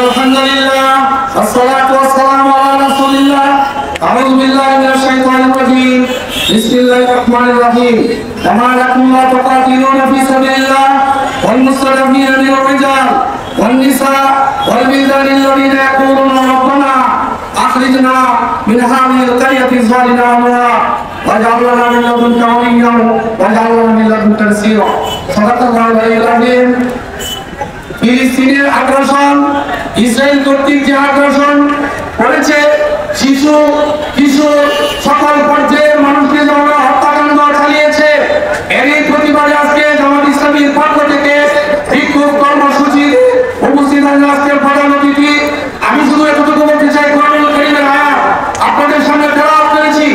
আলহামদুলিল্লাহ আসসালাতু ওয়াসসালামু আলা রাসূলিল্লাহ আউযু বিল্লাহি মিনাশ শাইতানির রাজীম বিসমিল্লাহির রহমানির রহিম ওয়া লাকুম লা তুকাতিলুনা ফি সাবিলিল্লাহ ওয়াল মুস্তাদঈফিনা মিনার রিজাল ওয়ান নিসা ওয়াল বিলদান আল্লাযীনা ইয়াকুলুনা রাব্বানা আখরিজনা মিন হাযিহিল কারয়াতি যালিমা আমরা ওয়াজআল লানা মিন লাদুনকা ওয়ালিয়্যান ওয়াজআল লানা মিন লাদুনকা নাসীরা সাদাকাল্লাহুল আলিয়্যুল আযীম। ফিলিস্তিনের আগ্রাসন, ইসরায়েল কর্তৃক যে আগ্রাসন করেছে, শিশু কিশোর সকল পর্যায়ের মানুষকে যেমন হত্যাকাণ্ড চালিয়েছে, এরই প্রতিবাদে আজকে জামাত ইসলামীর পক্ষ থেকে বিক্ষোভ কর্মসূচি উপস্থিত হয়েছে আজকের প্রধান অতিথি। আমি শুধু এতটুকু বলতে চাই, কোরআনুল কারীমের আয়াত আপনাদের সামনে তেলাওয়াত করেছি,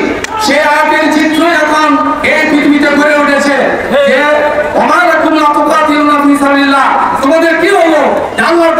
সেই আয়াতের চিত্রই এখন এই পৃথিবীতে গড়ে উঠেছে যে ওমা লাকুম লা তুকাতিলুনা ফি সাবিলিল্লাহ, তোমাদের কি হলো? আল্লাহর